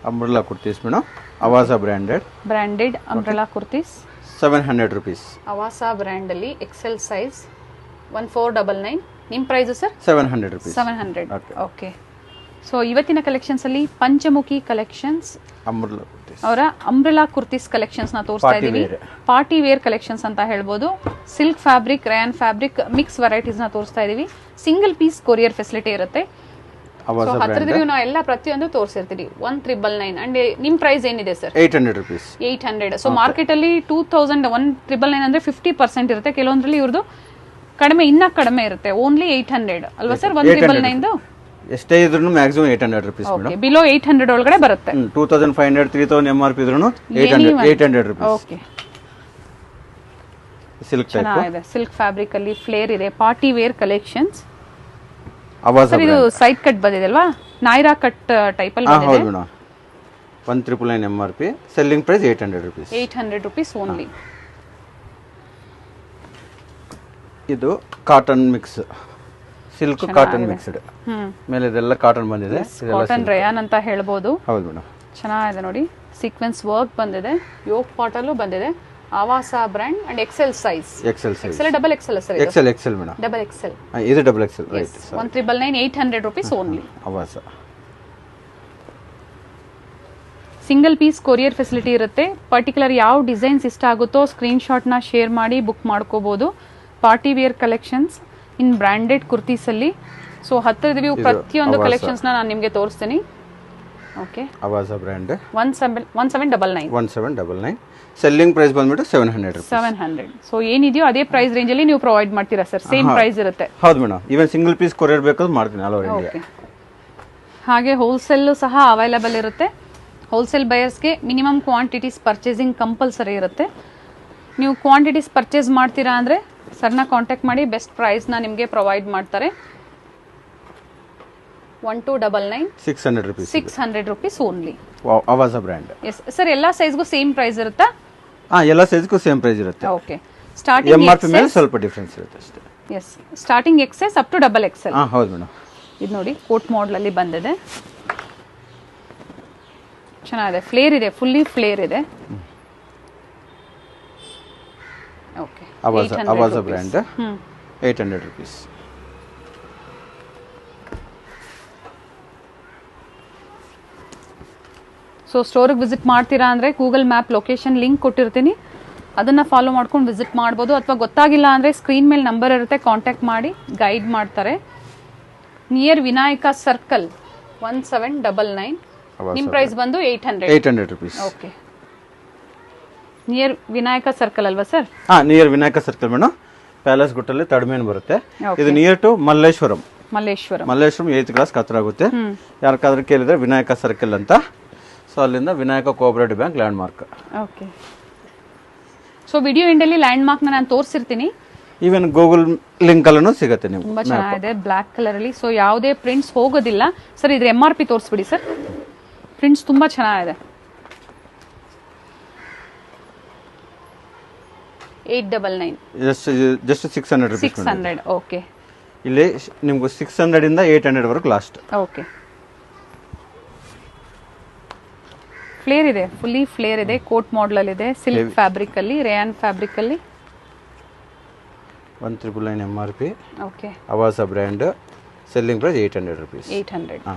umbrella kurtis madam. Avasa branded umbrella kurtis 700 rupees. Avasa brand ಅಲ್ಲಿ XL size 1499. ನಿಮ್ಮ price sir 700 rupees. 700. Okay. So ಇವತ್ತಿನ collections ಅಲ್ಲಿ Panchamukhi collections umbrella kurtis ಅವರ umbrella kurtis collections ನ ತೋರಿಸ್ತಾ ಇದೀವಿ. ಪಾರ್ಟಿ ವೇರ್ ಕಲೆಕ್ಷನ್ಸ್ ಅಂತ ಹೇಳ್ಬೋದು. Silk fabric, rayon fabric mix varieties ನ ತೋರಿಸ್ತಾ ಇದೀವಿ. ಸಿಂಗಲ್ ಪೀಸ್ ಕೊರಿಯರ್ ಫೆಸಿಲಿಟಿ ಇರುತ್ತೆ. ಸೊ ಹತ್ರದಲ್ಲಿ ನಾವು ಎಲ್ಲ ಪ್ರತಿಯೊಂದು ತೋರಿಸಿರ್ತೀವಿ. 1399 ಅಂಡ್ ನಿಮ್ ಪ್ರೈಸ್ ಏನಿದೆ ಸರ್? 800 rupees. 800. ಸೊ ಮಾರ್ಕೆಟ್ ಅಲ್ಲಿ 2000 1399 ಅಂದ್ರೆ 50% ಇರುತ್ತೆ. ಕೆಲವೊಂದ್ರಲ್ಲಿ ಇವ್ರದ್ದು ಕಡಿಮೆ, ಇನ್ನ ಕಡಿಮೆ ಇರುತ್ತೆ. ಓನ್ಲಿ 800 ಅಲ್ವಾ ಸರ್? 1399 ಎಷ್ಟೇ ಇದ್ರೂ ಮ್ಯಾಕ್ಸಿಮಮ್ 800 rupees ಮೇಡಮ್. ಬಿಲೋ 800 ಒಳಗಡೆ ಬರುತ್ತೆ. 2500 3000 MRP ಇದ್ರೂ 800 rupees. ಓಕೆ. ಸಿಲ್ಕ್ ಟೈಪ್ ಚೆನ್ನಾಗಿದೆ. ಸಿಲ್ಕ್ ಫ್ಯಾಬ್ರಿಕ್ ಅಲ್ಲಿ ಫ್ಲೇರ್ ಇದೆ. Party wear collections. Avasa ಇದು ಸೈಡ್ ಕಟ್ ಬಂದಿದೆ ಅಲ್ವಾ? ನಾಯ್ರಾ ಕಟ್ ಟೈಪ್ ಅಲ್ಲಿ ಬಂದಿದೆ. ಹೌದು madam. 1999 MRP, selling price 800 rupees. 800 rupees only. ಇದು cotton mix, silk cotton mixed. ಮೇಲೆ ಇದೆಲ್ಲ ಕಾಟನ್ ಬಂದಿದೆ. ಕಾಟನ್ ರಯಾನ್ ಅಂತ ಹೇಳ್ಬೋದು. ಹೌದು ಮೇಡಮ್. ಚೆನ್ನಾಗಿದೆ ನೋಡಿ. ಸೀಕ್ವೆನ್ಸ್ ವರ್ಕ್ ಬಂದಿದೆ. ಯೋಕ್ ಪಾಟಲ್ಲೂ ಬಂದಿದೆ. Avasa brand and XL size. XL size. XL double XL sir? XL madam. Double XL. ಇದು double XL right. 1399 800 rupees only. Avasa single piece courier facility ಇರುತ್ತೆ. ಪರ್ಟಿಕ್ಯುಲರ್ ಯಾವ ಡಿಸೈನ್ಸ್ ಇಷ್ಟ ಆಗುತ್ತೋ ಸ್ಕ್ರೀನ್ ಶಾಟ್ ನ ಶೇರ್ ಮಾಡಿ ಬುಕ್ ಮಾಡ್ಕೋಬಹುದು. Party wear collections in branded kurtis ಅಲ್ಲಿ. So ಹತ್ತಿರದಲ್ಲಿ ಪ್ರತಿಯೊಂದು ಕಲೆಕ್ಷನ್ಸ್ ನಾನು ನಿಮಗೆ ತೋರಿಸ್ತೀನಿ. Okay. Avasa brand 1799. Selling price ಬಂದ್ಬಿಟ್ಟು 700 rupees. 700. ಸೊ ಏನಿದೆಯೋ ಅದೇ ಪ್ರೈಸ್ ರೇಂಜ್ ಅಲ್ಲಿ ನೀವು ಪ್ರೊವೈಡ್ ಮಾಡ್ತೀರಾ ಸರ್? ಸೇಮ್ ಪ್ರೈಸ್ ಇರುತ್ತೆ. ಹೌದು ಮೇಡಮ್. ಈವನ್ ಸಿಂಗಲ್ ಪೀಸ್ ಕೊರಿಯರ್ ಬೇಕಾದ್ರೂ ಮಾಡ್ತೀನಿ ಆಲ್ ಓವರ್ ಇಂಡಿಯಾ. ಹಾಗೆ ಹೋಲ್ಸೇಲ್ ಸಹ ಅವೈಲೇಬಲ್ ಇರುತ್ತೆ. ಹೋಲ್ಸೇಲ್ ಬಯರ್ಸ್ಗೆ ಮಿನಿಮಮ್ ಕ್ವಾಂಟಿಟೀಸ್ ಪರ್ಚೇಸಿಂಗ್ ಕಂಪಲ್ಸರಿ ಇರುತ್ತೆ. ನೀವು ಕ್ವಾಂಟಿಟೀಸ್ ಪರ್ಚೇಸ್ ಮಾಡ್ತೀರಾ ಅಂದರೆ ಸರ್ನ ಕಾಂಟ್ಯಾಕ್ಟ್ ಮಾಡಿ. ಬೆಸ್ಟ್ ಪ್ರೈಸ್ನ ನಿಮಗೆ ಪ್ರೊವೈಡ್ ಮಾಡ್ತಾರೆ. 1299 600 rupees. 600 rupees only. Avasa brand. Yes sir. ಎಲ್ಲ ಸೈಜ್ಗೂ ಸೇಮ್ ಪ್ರೈಸ್ ಇರುತ್ತಾ? ಎಲ್ಲ ಸೈಜ್ಗೂ ಸೇಮ್ ಪ್ರೈಸ್ ಇರುತ್ತೆ. ಓಕೆ. ಸ್ಟಾರ್ಟಿಂಗ್ MRP ಮೇಲೆ ಸ್ವಲ್ಪ ಡಿಫರೆನ್ಸ್ ಇರುತ್ತೆ ಅಷ್ಟೇ. Yes. Starting XS up to double XL. ಹೌದು ಮೇಡಮ್. ಇದು ನೋಡಿ ಕೋಟ್ ಮಾಡಲ್ ಅಲ್ಲಿ ಬಂದಿದೆ. ಚೆನ್ನಾಗಿದೆ. ಫ್ಲೇರ್ ಇದೆ. ಫುಲ್ಲಿ ಫ್ಲೇರ್ ಇದೆ. Okay. Avasa brand 800 rupees. So ಸ್ಟೋರಿಗೆ ವಿಸಿಟ್ ಮಾಡ್ತೀರಾ ಅಂದರೆ ಗೂಗಲ್ ಮ್ಯಾಪ್ ಲೊಕೇಶನ್ ಲಿಂಕ್ ಕೊಟ್ಟಿರ್ತೀನಿ. ಅದನ್ನು ಫಾಲೋ ಮಾಡ್ಕೊಂಡು ವಿಸಿಟ್ ಮಾಡ್ಬೋದು. ಅಥವಾ ಗೊತ್ತಾಗಿಲ್ಲ ಅಂದರೆ ಸ್ಕ್ರೀನ್ ಮೇಲೆ ನಂಬರ್ ಇರುತ್ತೆ, ಕಾಂಟ್ಯಾಕ್ಟ್ ಮಾಡಿ ಗೈಡ್ ಮಾಡ್ತಾರೆ. Near Vinayaka circle 1799. ನಿಮ್ಮ ಪ್ರೈಸ್ ಬಂದು 800 rupees. Okay. Near Vinayaka circle ಅಲ್ವಾ sir? Near Vinayaka circle madam. Palace ಗುಟ್ಟಲ್ಲಿ ಥರ್ಡ್ ಮೇನ್ ಬರುತ್ತೆ. ಇದು near to Malleshwaram 8th class ಹತ್ರ ಆಗುತ್ತೆ. ಯಾರಕ್ಕಾದ್ರೂ ಕೇಳಿದ್ರೆ ವಿನಾಯಕ ಸರ್ಕಲ್ ಅಂತ. ಸೊ ಅಲ್ಲಿಂದ Vinayaka cooperative bank landmark. Okay. So video ಎಂಡಲ್ಲಿ ಲ್ಯಾಂಡ್ ಮಾರ್ಕ್ ನಾನು ತೋರಿಸಿರ್ತೀನಿ. ಈವನ್ ಗೂಗಲ್ ಲಿಂಕ್ ಅಲ್ಲೂ ಸಿಗುತ್ತೆ ನಿಮ್ಗೆ. ತುಂಬಾ ಚೆನ್ನಾಗಿದೆ. ಬ್ಲಾಕ್ ಕಲರ್ ಅಲ್ಲಿ. ಸೊ ಯಾವುದೇ ಪ್ರಿಂಟ್ಸ್ ಹೋಗೋದಿಲ್ಲ ಸರ್. ಇದ್ರ MRP ತೋರಿಸ್ಬಿಡಿ ಸರ್. ಪ್ರಿಂಟ್ಸ್ ತುಂಬಾ ಚೆನ್ನಾಗಿದೆ. 899. Just 600 rupees. 600. ಓಕೆ. ಇಲ್ಲಿ ನಿಮ್ಗೆ 600 ಇಂದ 800 ವರೆಗೂ ಲಾಸ್ಟ್. ಓಕೆ. ಫ್ಲೇರ್ ಇದೆ. ಫುಲ್ಲಿ ಫ್ಲೇರ್ ಇದೆ. ಕೋಟ್ ಮಾಡಲ್ ಅಲ್ಲಿ ಇದೆ. ಸಿಲ್ಕ್ ಫ್ಯಾಬ್ರಿಕ್ ಅಲ್ಲಿ, ರೇಯಾನ್ ಫ್ಯಾಬ್ರಿಕ್ ಅಲ್ಲಿ. 1399 MRP. Okay. Avasa brand. Selling price 800 rupees. 800.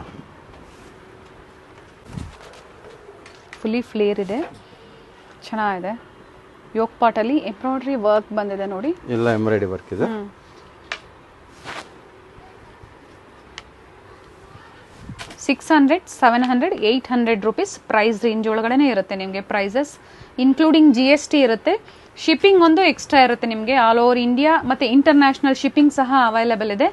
Fully flare ಇದೆ. ಚೆನ್ನಾಗಿದೆ. ಯೋಕ್ ಪಾಟ್ ಅಲ್ಲಿ ಎಂಬ್ರಾಯ್ಡರಿ ವರ್ಕ್ ಬಂದಿದೆ ನೋಡಿ. ಎಲ್ಲ ಎಂಬ್ರಾಯ್ಡರಿ ವರ್ಕ್ ಇದೆ. 600, 700, 800 rupees ಪ್ರೈಸ್ ರೇಂಜ್ ಒಳಗಡೆ ಇರುತ್ತೆ ನಿಮಗೆ ಪ್ರೈಸಸ್. ಇನ್ಕ್ಲೂಡಿಂಗ್ GST ಇರುತ್ತೆ. ಶಿಪ್ಪಿಂಗ್ ಒಂದು ಎಕ್ಸ್ಟ್ರಾ ಇರುತ್ತೆ ನಿಮಗೆ. ಆಲ್ ಓವರ್ ಇಂಡಿಯಾ ಮತ್ತು ಇಂಟರ್ನ್ಯಾಷನಲ್ ಶಿಪ್ಪಿಂಗ್ ಸಹ ಅವೈಲೇಬಲ್ ಇದೆ.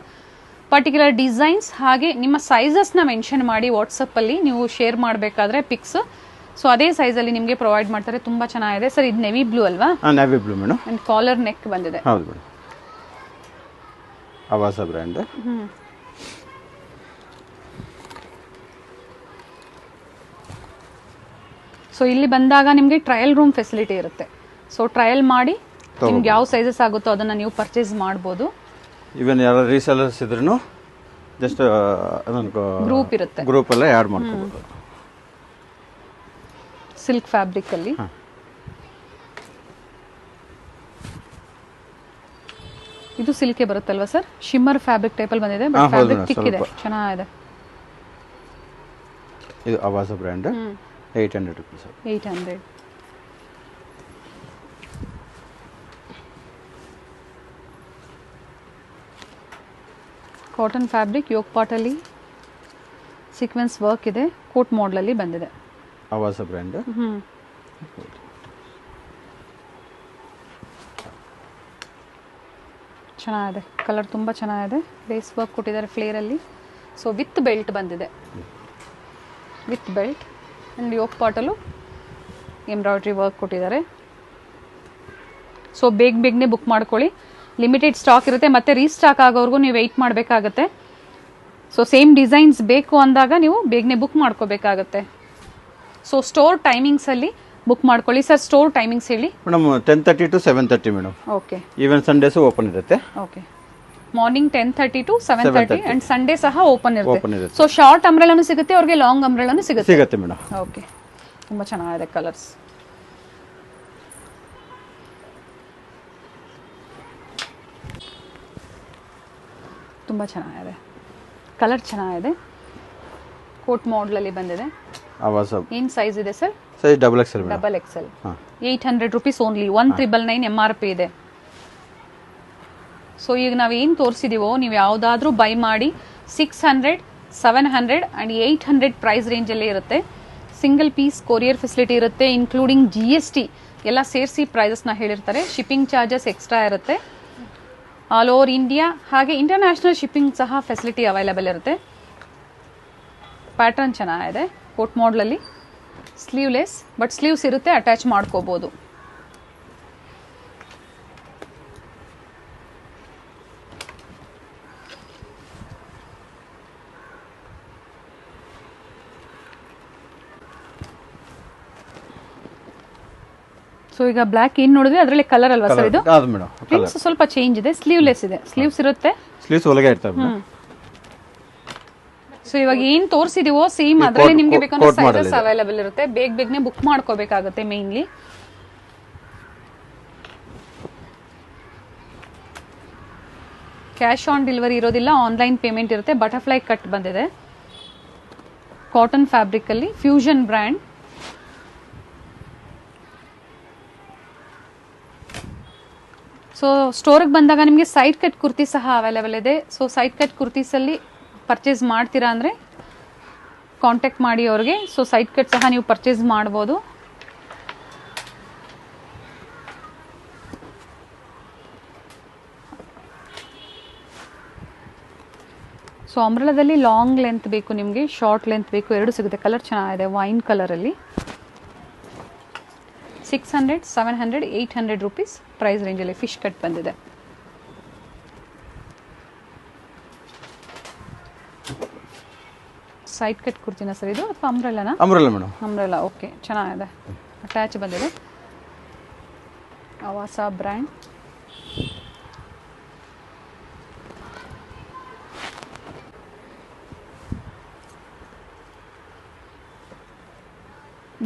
ಪರ್ಟಿಕ್ಯುಲರ್ ಡಿಸೈನ್ಸ್ ಹಾಗೆ ನಿಮ್ಮ ಸೈಜಸ್ನ ಮೆನ್ಷನ್ ಮಾಡಿ ವಾಟ್ಸಪ್ಪಲ್ಲಿ ನೀವು ಶೇರ್ ಮಾಡಬೇಕಾದ್ರೆ ಪಿಕ್ಸ್. ಸೊ ಅದೇ ಸೈಜಲ್ಲಿ ನಿಮಗೆ ಪ್ರೊವೈಡ್ ಮಾಡ್ತಾರೆ. ತುಂಬ ಚೆನ್ನಾಗಿದೆ ಸರ್. ಇದು ನೆವಿ ಬ್ಲೂ ಅಲ್ವಾ? Navy blue madam. And collar neck ಬಂದಿದೆ. ಹೌದು ಮೇಡಮ್. ಆವಾಸಾ ಬ್ರ್ಯಾಂಡ್. ಸೊ ಇಲ್ಲಿ ಬಂದಾಗ ನಿಮಗೆ ಟ್ರಯಲ್ ರೂಮ್ ಫೆಸಿಲಿಟಿ ಇರುತ್ತೆ. ಸೊ ಟ್ರಯಲ್ ಮಾಡಿ ನಿಮ್ಗೆ ಯಾವ ಸೈಜಸ್ ಆಗುತ್ತೋ ಅದನ್ನು ನೀವು ಪರ್ಚೇಸ್ ಮಾಡ್ಬೋದು. ಈವನ್ ಯಾರು ರೀಸೆಲರ್ಸ್ ಇದ್ರೂ ಜಸ್ಟ್ ಗ್ರೂಪ್ ಇರುತ್ತೆ. ಗ್ರೂಪಲ್ಲೇ ಆ್ಯಡ್ ಮಾಡ್ಕೋಬೋದು. ಸಿಲ್ಕ್ ಫ್ಯಾಬ್ರಿಕ್ ಅಲ್ಲಿ. ಇದು ಸಿಲ್ಕೆ ಬರುತ್ತಲ್ವಾ ಸರ್? ಶಿಮ್ಮರ್ ಫ್ಯಾಬ್ರಿಕ್ ಟೈಪ್ ಅಲ್ಲಿ ಬಂದಿದೆ, ಬಟ್ ಫ್ಯಾಬ್ರಿಕ್ ಥಿಕ್ ಇದೆ, ಚೆನ್ನಾಗಿದೆ. ಇದು Avasa brand, 800 rupees. 800. Cotton fabric yoke part ಅಲ್ಲಿ ಸೀಕ್ವೆನ್ಸ್ ವರ್ಕ್ ಇದೆ, ಕೋಟ್ ಮಾಡೆಲ್ ಅಲ್ಲಿ ಬಂದಿದೆ. ಆವಾಸ ಬ್ರ್ಯಾಂಡ್. ಚೆನ್ನಾಗಿದೆ, ಕಲರ್ ತುಂಬ ಚೆನ್ನಾಗಿದೆ. ಬೇಸ್ ವರ್ಕ್ ಕೊಟ್ಟಿದ್ದಾರೆ ಫ್ಲೇರ್ ಅಲ್ಲಿ. ಸೊ ವಿತ್ ಬೆಲ್ಟ್ ಬಂದಿದೆ, ವಿತ್ ಬೆಲ್ಟ್ ಆ್ಯಂಡ್ ಯೋಗ್ ಪಾಟಲ್ಲೂ ಎಂಬ್ರಾಯ್ಡ್ರಿ ವರ್ಕ್ ಕೊಟ್ಟಿದ್ದಾರೆ. ಸೊ ಬೇಗನೆ ಬುಕ್ ಮಾಡ್ಕೊಳ್ಳಿ, ಲಿಮಿಟೆಡ್ ಸ್ಟಾಕ್ ಇರುತ್ತೆ, ಮತ್ತೆ ರೀಸ್ಟಾಕ್ ಆಗೋವರೆಗೂ ನೀವು ವೆಯ್ಟ್ ಮಾಡಬೇಕಾಗತ್ತೆ. ಸೊ ಸೇಮ್ ಡಿಸೈನ್ಸ್ ಬೇಕು ಅಂದಾಗ ನೀವು ಬೇಗನೆ ಬುಕ್ ಮಾಡ್ಕೋಬೇಕಾಗತ್ತೆ. ಸೊ ಸ್ಟೋರ್ ಟೈಮಿಂಗ್ಸಲ್ಲಿ ಬುಕ್ ಮಾಡ್ಕೊಳ್ಳಿ. ಸರ್ ಸ್ಟೋರ್ ಟೈಮಿಂಗ್ಸ್ ಹೇಳಿ madam. 10:30 to 7:30 madam. Okay. Even Sundays open ಇರುತ್ತೆ. Okay. Morning 10:30 to 7:30 and Sunday ಸಹ ಓಪನ್ ಇರುತ್ತೆ. ಇರುತ್ತೆ. ಸೊ ಶಾರ್ಟ್ ಅಂಬ್ರೆಲಾನು ಸಿಗುತ್ತೆ, ಅವ್ರಿಗೆ ಲಾಂಗ್ ಅಂಬ್ರೆಲಾನು ಸಿಗುತ್ತೆ ಮೇಡಮ್. ಓಕೆ. ತುಂಬ ಚೆನ್ನಾಗಿದೆ ಕಲರ್ಸ್. ತುಂಬ ಚೆನ್ನಾಗಿದೆ, ಕಲರ್ ಚೆನ್ನಾಗಿದೆ. ಕೋಟ್ ಮಾಡಲಲ್ಲಿ ಬಂದಿದೆ. ಏನು ಸೈಜ್ ಇದೆ sir? Size XXL. XXL. 800 rupees only. 1999 MRP ಇದೆ. ಸೊ ಈಗ ನಾವು ಏನು ತೋರಿಸಿದೀವೋ ನೀವು ಯಾವುದಾದ್ರೂ ಬೈ ಮಾಡಿ 600, 700 ಆ್ಯಂಡ್ 800 ಪ್ರೈಸ್ ರೇಂಜಲ್ಲೇ ಇರುತ್ತೆ. ಸಿಂಗಲ್ ಪೀಸ್ ಕೊರಿಯರ್ ಫೆಸಿಲಿಟಿ ಇರುತ್ತೆ, ಇನ್ಕ್ಲೂಡಿಂಗ್ GST ಎಲ್ಲ ಸೇರಿಸಿ ಪ್ರೈಸಸ್ನ ಹೇಳಿರ್ತಾರೆ. ಶಿಪ್ಪಿಂಗ್ ಚಾರ್ಜಸ್ ಎಕ್ಸ್ಟ್ರಾ ಇರುತ್ತೆ. ಆಲ್ ಓವರ್ ಇಂಡಿಯಾ ಹಾಗೆ ಇಂಟರ್ನ್ಯಾಷನಲ್ ಶಿಪ್ಪಿಂಗ್ ಸಹ ಫೆಸಿಲಿಟಿ ಅವೈಲೇಬಲ್ ಇರುತ್ತೆ. ಪ್ಯಾಟರ್ನ್ ಚೆನ್ನಾಗಿದೆ, ಕೋಟ್ ಮಾಡಲಲ್ಲಿ ಸ್ಲೀವ್ಲೆಸ್, ಬಟ್ ಸ್ಲೀವ್ಸ್ ಇರುತ್ತೆ, ಅಟ್ಯಾಚ್ ಮಾಡ್ಕೋಬೋದು. ಸೊ ಈಗ ಬ್ಲ್ಯಾಕ್ ಏನ್ ನೋಡಿದ್ರೆ ಅದರಲ್ಲಿ ಕಲರ್ ಅಲ್ವಾ ಸರ್? ಇದು ಪ್ರಿಂಟ್ಸ್ ಸ್ವಲ್ಪ ಚೇಂಜ್ ಇದೆ, ಸ್ಲೀವ್ಲೆಸ್ ಇದೆ, ಸ್ಲೀವ್ಸ್ ಇರುತ್ತೆ, ಸ್ಲೀವ್ಸ್ ಒಳಗೆ ಇರ್ತವೆ. ಸೊ ಇವಾಗ ಏನ್ ತೋರಿಸಿದೀವೋ ಸೇಮ್ ಅದರಲ್ಲಿ ನಿಮ್ಗೆ ಬೇಕಂದ್ರೆ ಸೈಜಸ್ ಅವೈಲೇಬಲ್ ಇರುತ್ತೆ. ಬೇಗನೆ ಬುಕ್ ಮಾಡ್ಕೋಬೇಕಾಗುತ್ತೆ. ಮೇನ್ಲಿ ಕ್ಯಾಶ್ ಆನ್ ಡೆಲಿವರಿ ಇರೋದಿಲ್ಲ, ಆನ್ಲೈನ್ ಪೇಮೆಂಟ್ ಇರುತ್ತೆ. ಬಟರ್ಫ್ಲೈ ಕಟ್ ಬಂದಿದೆ, ಕಾಟನ್ ಫ್ಯಾಬ್ರಿಕ್ ಅಲ್ಲಿ, ಫ್ಯೂಷನ್ ಬ್ರ್ಯಾಂಡ್. ಸೊ ಸ್ಟೋರ್ಗೆ ಬಂದಾಗ ನಿಮಗೆ ಸೈಡ್ ಕಟ್ ಕುರ್ತಿ ಸಹ ಅವೈಲೇಬಲ್ ಇದೆ. ಸೊ ಸೈಡ್ ಕಟ್ ಕುರ್ತೀಸಲ್ಲಿ ಪರ್ಚೇಸ್ ಮಾಡ್ತೀರಾ ಅಂದರೆ ಕಾಂಟ್ಯಾಕ್ಟ್ ಮಾಡಿ ಅವ್ರಿಗೆ. ಸೊ ಸೈಡ್ ಕಟ್ ಸಹ ನೀವು ಪರ್ಚೇಸ್ ಮಾಡ್ಬೋದು. ಸೊ ಅಂಬ್ರೆಲಾದಲ್ಲಿ ಲಾಂಗ್ ಲೆಂತ್ ಬೇಕು ನಿಮಗೆ, ಶಾರ್ಟ್ ಲೆಂತ್ ಬೇಕು, ಎರಡು ಸಿಗುತ್ತೆ. ಕಲರ್ ಚೆನ್ನಾಗಿದೆ, ವೈನ್ ಕಲರಲ್ಲಿ. 600, 700, 800 rupees ಪ್ರೈಸ್ ರೇಂಜಲ್ಲಿ ಫಿಶ್ ಕಟ್ ಬಂದಿದೆ. ಸೈಡ್ ಕಟ್ ಕುರ್ತಿನ ಸರ್ ಇದು ಅಥವಾ ಅಂಬ್ರೆಲಾನಾ? Umbrella madam. ಅಂಬ್ರೆಲಾ, ಓಕೆ, ಚೆನ್ನಾಗಿದೆ. ಅಟ್ಯಾಚ್ ಬಂದಿದೆ. ಆವಾಸ ಬ್ರ್ಯಾಂಡ್.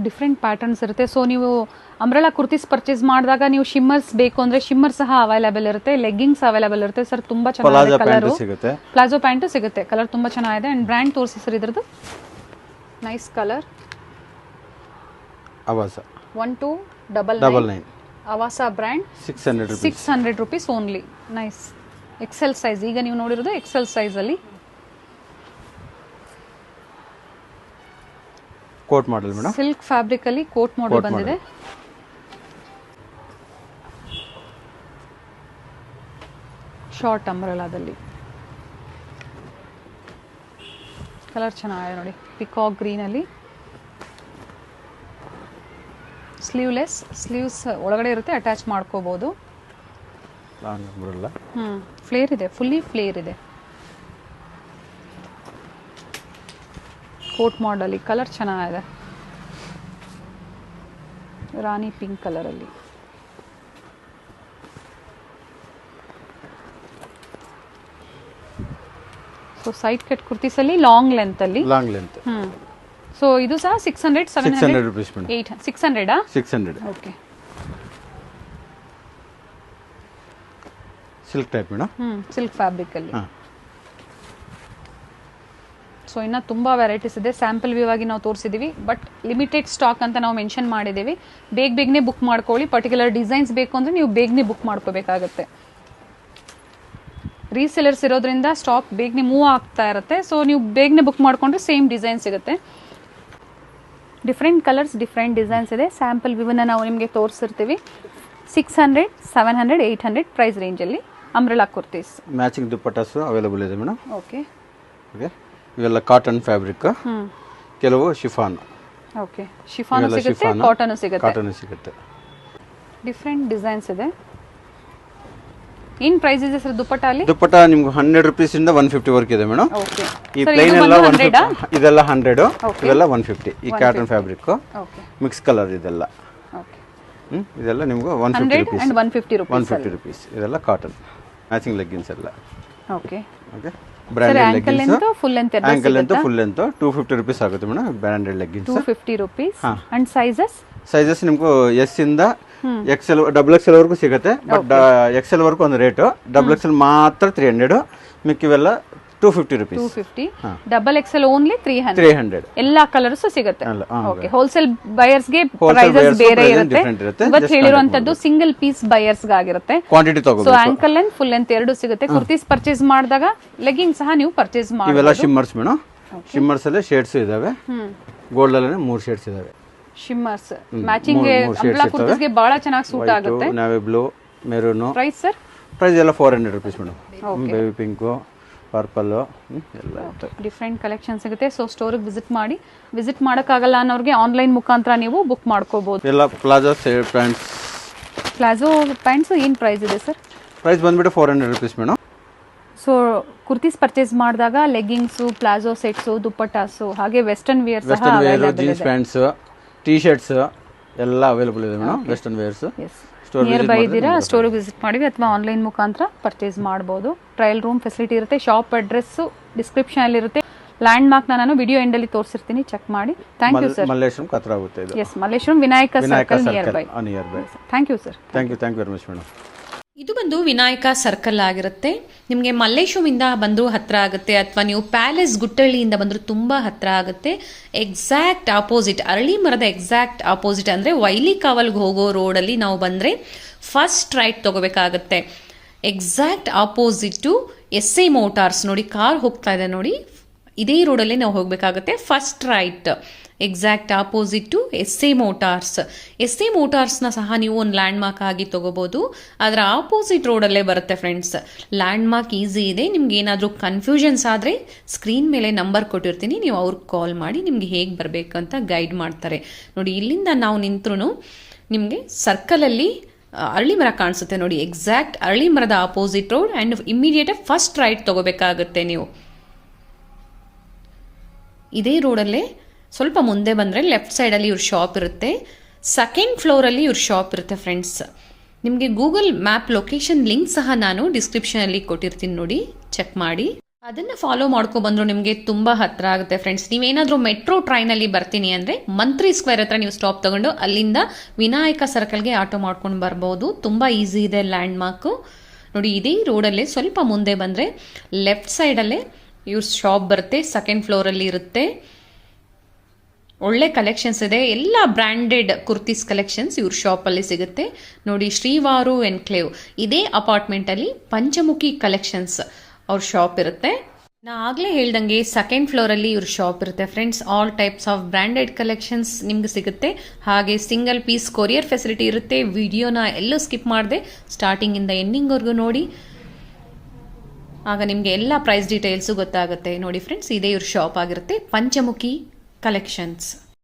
ಡಿಫ್ರೆಂಟ್ ಪ್ಯಾಟರ್ನ್ಸ್ ಇರುತ್ತೆ. ಸೊ ನೀವು ಅಂಬ್ರೆಲಾ ಕುರ್ತೀಸ್ ಪರ್ಚೇಸ್ ಮಾಡಿದಾಗ ನೀವು ಶಿಮ್ಮರ್ಸ್ ಬೇಕು ಅಂದ್ರೆ ಶಿಮ್ಮರ್ ಸಹ ಅವೈಲೇಬಲ್ ಇರುತ್ತೆ, ಲೆಗ್ಗಿಂಗ್ಸ್ ಅವೈಲೇಬಲ್ ಇರುತ್ತೆ. ಸರ್ ತುಂಬಾ ಚೆನ್ನಾಗಿದೆ ಕಲರ್, ಪ್ಲಾಜೋ ಪ್ಯಾಂಟು ಸಿಗುತ್ತೆ. ಕಲರ್ ತುಂಬಾ ಚೆನ್ನಾಗಿದೆ. ಅಂಡ್ ಬ್ರ್ಯಾಂಡ್ ತೋರಿಸಿ ಸರ್ ಇದ್ರದ್ದು. Nice colour. Avaasa 1299 Avaasa brand. 600 rupees only. Nice. XL size, ಈಗ ನೀವು ನೋಡಿರೋದು ಎಕ್ಸೆಲ್ ಸೈಜ್ ಅಲ್ಲಿ. Coat model madam, silk fabric ಅಲ್ಲಿ ಕೋಟ್ ಮಾಡೆಲ್ ಬಂದಿದೆ. ಶಾರ್ಟ್ ಅಂಬ್ರೆಲಾದಲ್ಲಿ ಕಲರ್ ಚೆನ್ನಾಗಿದೆ ನೋಡಿ, ಪಿಕಾಕ್ ಗ್ರೀನ್ ಅಲ್ಲಿ. ಸ್ಲೀವ್ಲೆಸ್, ಸ್ಲೀವ್ಸ್ ಒಳಗಡೆ ಇರುತ್ತೆ, ಅಟ್ಯಾಚ್ ಮಾಡ್ಕೋಬಹುದು. ಫ್ಲೇರ್ ಇದೆ, ಫುಲ್ಲಿ ಫ್ಲೇರ್ ಇದೆ. ಕೋಟ್ ಮಾಡಲಿ ಕಲರ್ ಚೆನ್ನಾಗಿದೆ, ರಾಣಿ ಪಿಂಕ್ ಕಲರ್ ಅಲ್ಲಿ. ಸೊ ಸೈಡ್ ಕಟ್ ಕುರ್ತೀಸಲ್ಲಿ ಲಾಂಗ್ ಲೆಂತ್ ಅಲ್ಲಿ. ಸೊ ಇದು ಸಹ 600 600 700 rupees madam. 600 600 okay. Silk type madam. Silk fabric ಅಲ್ಲಿ. ಹಾಂ. ಸೊ ಇನ್ನು ತುಂಬ ವೆರೈಟೀಸ್ ಇದೆ. ಸ್ಯಾಂಪಲ್ ವ್ಯೂ ಆಗಿ ನಾವು ತೋರಿಸಿದ್ದೀವಿ, ಬಟ್ ಲಿಮಿಟೆಡ್ ಸ್ಟಾಕ್ ಅಂತ ನಾವು ಮೆನ್ಷನ್ ಮಾಡಿದ್ದೀವಿ. ಬೇಗನೆ ಬುಕ್ ಮಾಡ್ಕೊಳ್ಳಿ. ಪರ್ಟಿಕ್ಯುಲರ್ ಡಿಸೈನ್ಸ್ ಬೇಕು ಅಂದರೆ ನೀವು ಬೇಗನೆ ಬುಕ್ ಮಾಡ್ಕೋಬೇಕಾಗತ್ತೆ. ರೀಸೆಲರ್ಸ್ ಇರೋದ್ರಿಂದ ಸ್ಟಾಕ್ ಬೇಗನೆ ಮೂವ್ ಆಗ್ತಾ ಇರುತ್ತೆ. ಸೊ ನೀವು ಬೇಗನೆ ಬುಕ್ ಮಾಡಿಕೊಂಡ್ರೆ ಸೇಮ್ ಡಿಸೈನ್ ಸಿಗುತ್ತೆ. ಡಿಫ್ರೆಂಟ್ ಕಲರ್ಸ್, ಡಿಫ್ರೆಂಟ್ ಡಿಸೈನ್ಸ್ ಇದೆ. ಸ್ಯಾಂಪಲ್ ವ್ಯೂವನ್ನು ನಾವು ನಿಮಗೆ ತೋರಿಸಿರ್ತೀವಿ. 600 700 800 ಪ್ರೈಸ್ ರೇಂಜಲ್ಲಿ ಅಂಬ್ರೆಲಾ ಕುರ್ತೀಸ್. ಮ್ಯಾಚಿಂಗ್ ದುಪ್ಪಟ್ಟಾಸು ಅವೈಲೇಬಲ್ ಇದೆ ಮೇಡಮ್. Okay okay. ಇವೆಲ್ಲ ಕಾಟನ್ ಫ್ಯಾಬ್ರಿಕ್, ಕೆಲವು ಶಿಫಾನ್. ಓಕೆ. ಶಿಫಾನು ಸಿಗುತ್ತೆ, ಕಾಟನ್ ಸಿಗುತ್ತೆ. ಡಿಫ್ರೆಂಟ್ ಡಿಸೈನ್ಸ್ ಇದೆ. ಏನ್ ಪ್ರೈಸ್ ಇದೆ ಸರ್ ದುಪ್ಪಟ್ಟ ಅಲ್ಲಿ? ದುಪ್ಪಟ್ಟ ನಿಮ್ಗೆ 100 rupees ಇಂದ 150 ವರ್ಕ್ ಇದೆ ಮೇಡಮ್. ಓಕೆ. ಈ ಪ್ಲೇನ್ ಎಲ್ಲ 150, ಇದೆಲ್ಲ 100, ಇವೆಲ್ಲ 150. ಈ cotton fabric okay. Mix colour ಇದೆಲ್ಲ. ಓಕೆ. ಇದೆಲ್ಲ ನಿಮ್ಗೆ 150 rupees and 150 rupees. 150 rupees. ಇದೆಲ್ಲ ಕಾಟನ್ ಮ್ಯಾಚಿಂಗ್ ಲೆಗ್ಗಿನ್ಸ್ ಎಲ್ಲ. Okay. Okay. Branded ankle leggings, length full length ಎಲ್ಲ ankle length full length 250 rupees ಆಗುತ್ತೆ madam. Branded leggings 250 rupees. And sizes ನಿಮ್ಗೆ S ಇಂದ XL XXL ವರೆಗೂ ಸಿಗುತ್ತೆ. ಬಟ್ XL ವರೆಗೂ ಒಂದು ರೇಟು, XXL ಮಾತ್ರ 300, ಮಿಕ್ಕಿವೆಲ್ಲ 250 rupees. 250. Double XL only 300. 300 ಎಲ್ಲಾ ಕಲರ್ಸ್ ಸಿಗುತ್ತೆ. ಓಕೆ. ಹೋಲ್ಸೇಲ್ ಬಯರ್ಸ್ ಗೆ ಪ್ರೈಸಸ್ ಬೇರೆ ಇರುತ್ತೆ. ಇವತ್ತು ಹೇಳಿರುವಂತದ್ದು ಸಿಂಗಲ್ ಪೀಸ್ ಬಯರ್ಸ್ ಗಾಗಿರುತ್ತೆ. ಕ್ವಾಂಟಿಟಿ ತಗೋಬೇಕು. So ankle length full length ಎರಡು ಸಿಗುತ್ತೆ. ಕುರ್ತೀಸ್ ಪರ್ಚೇಸ್ ಮಾಡಿದಾಗ ಲೆಗ್ಗಿಂಗ್ ಸಹ ನೀವು ಪರ್ಚೇಸ್ ಮಾಡಿ. ಇವೆಲ್ಲ ಶಿಮ್ಮರ್ಸ್ ಮೇಡಮ್. ಶಿಮ್ಮರ್ಸ್ ಅಲ್ಲಿ ಶೇಡ್ಸ್ ಇದಾವೆ. ಗೋಲ್ಡ್ ಅಲ್ಲಿ 3 ಶೇಡ್ಸ್ ಇದಾವೆ. ಶಿಮ್ಮರ್ಸ್ ಮ್ಯಾಚಿಂಗ್ ಅಂಬ್ರೆಲಾ ಕುರ್ತೀಸ್ ಗೆ ಬಹಳ ಚೆನ್ನಾಗಿ ಸೂಟ್ ಆಗುತ್ತೆ. ನಾವೇ blue, maroon. Price sir? Price ಎಲ್ಲ 400 rupees madam. Baby pink, purple ಎಲ್ಲ ಡಿಫ್ರೆಂಟ್ ಕಲೆಕ್ಷನ್ ಸಿಗುತ್ತೆ. ಸೊ ಸ್ಟೋರಿಗೆ ವಿಸಿಟ್ ಮಾಡೋಕ್ಕಾಗಲ್ಲ ಅನ್ನೋರಿಗೆ ಆನ್ಲೈನ್ ಮುಖಾಂತರ ನೀವು ಬುಕ್ ಮಾಡ್ಕೋಬಹುದು. ಎಲ್ಲ ಪ್ಲಾಜೋ ಪ್ಯಾಂಟ್ಸ್. ಪ್ಲಾಜೋ ಪ್ಯಾಂಟ್ಸ್ ಏನು ಪ್ರೈಸ್ ಇದೆ ಸರ್? ಪ್ರೈಸ್ ಬಂದ್ಬಿಟ್ಟು 400 rupees madam. So kurtis purchase ಮಾಡಿದಾಗ ಲೆಗ್ಗಿಂಗ್ಸು, ಪ್ಲಾಜೋ ಸೆಟ್ಸು, ದುಪ್ಪಟ್ಟಾಸು, ಹಾಗೆ ವೆಸ್ಟರ್ನ್ ವೇರ್ ಸಹ available jeans pants, T shirts ಎಲ್ಲ ಅವೈಲೇಬಲ್ ಇದೆ madam. Western wears. Nearby ಇದ್ದೀರಾ ಸ್ಟೋರಿಗೆ ವಿಸಿಟ್ ಮಾಡಿ ಅಥವಾ ಆನ್ಲೈನ್ ಮುಖಾಂತರ ಪರ್ಚೇಸ್ ಮಾಡ್ಬೋದು. ಟ್ರಯಲ್ ರೂಮ್ ಫೆಸಿಲಿಟಿ ಇರುತ್ತೆ. ಶಾಪ್ ಅಡ್ರೆಸ್ ಡಿಸ್ಕ್ರಿಪ್ಷನ್ ಅಲ್ಲಿ ಇರುತ್ತೆ. ಲ್ಯಾಂಡ್ ಮಾರ್ಕ್ ನಾನು ವಿಡಿಯೋ ಎಂಡ್ ಅಲ್ಲಿ ತೋರಿಸಿರ್ತೀನಿ, ಚೆಕ್ ಮಾಡಿ. Thank you sir. ಮಲ್ಲೇಶ್ವರಂ ಹತ್ರ ಆಗುತ್ತೆ ಇದು. Yes, Malleshwaram Vinayaka circle nearby. Thank you sir. Thank you very much madam. ಇದು ಬಂದು ವಿನಾಯಕ ಸರ್ಕಲ್ ಆಗಿರುತ್ತೆ. ನಿಮಗೆ ಮಲ್ಲೇಶ್ವರಮಿಂದ ಬಂದರೂ ಹತ್ತಿರ ಆಗುತ್ತೆ, ಅಥವಾ ನೀವು ಪ್ಯಾಲೇಸ್ ಗುಟ್ಟಳ್ಳಿಯಿಂದ ಬಂದರೂ ತುಂಬ ಹತ್ತಿರ ಆಗುತ್ತೆ. ಎಕ್ಸಾಕ್ಟ್ ಆಪೋಸಿಟ್, ಅರಳಿ ಮರದ ಎಕ್ಸಾಕ್ಟ್ ಆಪೋಸಿಟ್ ಅಂದರೆ ವೈಲಿ ಕಾವಲ್ಗೆ ಹೋಗೋ ರೋಡಲ್ಲಿ ನಾವು ಬಂದರೆ ಫಸ್ಟ್ ರೈಟ್ ತೊಗೋಬೇಕಾಗತ್ತೆ. ಎಕ್ಸಾಕ್ಟ್ ಆಪೋಸಿಟು SI ಮೋಟಾರ್ಸ್ ನೋಡಿ, ಕಾರ್ ಹೋಗ್ತಾ ಇದೆ ನೋಡಿ, ಇದೇ ರೋಡಲ್ಲಿ ನಾವು ಹೋಗಬೇಕಾಗುತ್ತೆ. First right, exact opposite SI motors. SI ಮೋಟಾರ್ಸ್ನ ಸಹ ನೀವು ಒಂದು ಲ್ಯಾಂಡ್ ಮಾರ್ಕ್ ಆಗಿ ತೊಗೋಬೋದು. ಅದರ ಆಪೋಸಿಟ್ ರೋಡಲ್ಲೇ ಬರುತ್ತೆ ಫ್ರೆಂಡ್ಸ್. ಲ್ಯಾಂಡ್ ಮಾರ್ಕ್ ಈಸಿ ಇದೆ. ನಿಮ್ಗೆ ಏನಾದರೂ ಕನ್ಫ್ಯೂಷನ್ಸ್ ಆದರೆ ಸ್ಕ್ರೀನ್ ಮೇಲೆ ನಂಬರ್ ಕೊಟ್ಟಿರ್ತೀನಿ, ನೀವು ಅವ್ರಿಗೆ ಕಾಲ್ ಮಾಡಿ ನಿಮ್ಗೆ ಹೇಗೆ ಬರಬೇಕಂತ ಗೈಡ್ ಮಾಡ್ತಾರೆ. ನೋಡಿ, ಇಲ್ಲಿಂದ ನಾವು ನಿಂತ್ರೂ ನಿಮಗೆ ಸರ್ಕಲಲ್ಲಿ ಅರಳಿ ಮರ ಕಾಣಿಸುತ್ತೆ ನೋಡಿ. ಎಕ್ಸಾಕ್ಟ್ ಅರಳಿ ಮರದ opposite road and immediate first right ತೊಗೋಬೇಕಾಗುತ್ತೆ ನೀವು. ಇದೇ ರೋಡಲ್ಲೇ ಸ್ವಲ್ಪ ಮುಂದೆ ಬಂದರೆ ಲೆಫ್ಟ್ ಸೈಡಲ್ಲಿ ಇವ್ರ ಶಾಪ್ ಇರುತ್ತೆ. ಸೆಕೆಂಡ್ ಫ್ಲೋರಲ್ಲಿ ಇವ್ರ ಶಾಪ್ ಇರುತ್ತೆ ಫ್ರೆಂಡ್ಸ್. ನಿಮಗೆ ಗೂಗಲ್ ಮ್ಯಾಪ್ ಲೊಕೇಶನ್ ಲಿಂಕ್ ಸಹ ನಾನು ಡಿಸ್ಕ್ರಿಪ್ಷನಲ್ಲಿ ಕೊಟ್ಟಿರ್ತೀನಿ, ನೋಡಿ ಚೆಕ್ ಮಾಡಿ. ಅದನ್ನು ಫಾಲೋ ಮಾಡ್ಕೊಬಂದ್ರು ನಿಮಗೆ ತುಂಬ ಹತ್ತಿರ ಆಗುತ್ತೆ ಫ್ರೆಂಡ್ಸ್. ನೀವೇನಾದರೂ ಮೆಟ್ರೋ ಟ್ರೈನಲ್ಲಿ ಬರ್ತೀನಿ ಅಂದರೆ ಮಂತ್ರಿ ಸ್ಕ್ವೇರ್ ಹತ್ರ ನೀವು ಸ್ಟಾಪ್ ತೊಗೊಂಡು ಅಲ್ಲಿಂದ ವಿನಾಯಕ ಸರ್ಕಲ್ಗೆ ಆಟೋ ಮಾಡ್ಕೊಂಡು ಬರ್ಬೋದು. ತುಂಬ ಈಸಿ ಇದೆ ಲ್ಯಾಂಡ್ ಮಾರ್ಕು ನೋಡಿ. ಇದೇ ರೋಡಲ್ಲೇ ಸ್ವಲ್ಪ ಮುಂದೆ ಬಂದರೆ ಲೆಫ್ಟ್ ಸೈಡಲ್ಲೇ ಇವ್ರ ಶಾಪ್ ಬರುತ್ತೆ. ಸೆಕೆಂಡ್ ಫ್ಲೋರಲ್ಲಿ ಇರುತ್ತೆ. ಒಳ್ಳೆ ಕಲೆಕ್ಷನ್ಸ್ ಇದೆ. ಎಲ್ಲ ಬ್ರ್ಯಾಂಡೆಡ್ ಕುರ್ತೀಸ್ ಕಲೆಕ್ಷನ್ಸ್ ಇವ್ರ ಶಾಪಲ್ಲಿ ಸಿಗುತ್ತೆ ನೋಡಿ. ಶ್ರೀವಾರು ಎನ್ಕ್ಲೇವ್ ಇದೇ ಅಪಾರ್ಟ್ಮೆಂಟಲ್ಲಿ ಪಂಚಮುಖಿ ಕಲೆಕ್ಷನ್ಸ್ ಅವ್ರ ಶಾಪ್ ಇರುತ್ತೆ. ನಾ ಆಗಲೇ ಹೇಳ್ದಂಗೆ ಸೆಕೆಂಡ್ ಫ್ಲೋರಲ್ಲಿ ಇವ್ರ ಶಾಪ್ ಇರುತ್ತೆ friends. All types of branded collections ನಿಮ್ಗೆ ಸಿಗುತ್ತೆ. ಹಾಗೆ ಸಿಂಗಲ್ ಪೀಸ್ ಕೊರಿಯರ್ ಫೆಸಿಲಿಟಿ ಇರುತ್ತೆ. ವಿಡಿಯೋನ ಎಲ್ಲೂ ಸ್ಕಿಪ್ ಮಾಡದೆ ಸ್ಟಾರ್ಟಿಂಗಿಂದ ಎಂಡಿಂಗ್ವರೆಗೂ ನೋಡಿ, ಆಗ ನಿಮಗೆ ಎಲ್ಲ ಪ್ರೈಸ್ ಡೀಟೇಲ್ಸು ಗೊತ್ತಾಗುತ್ತೆ ನೋಡಿ ಫ್ರೆಂಡ್ಸ್. ಇದೇ ಇವ್ರ ಶಾಪ್ ಆಗಿರುತ್ತೆ, ಪಂಚಮುಖಿ ಕಲೆಕ್ಷನ್ಸ್.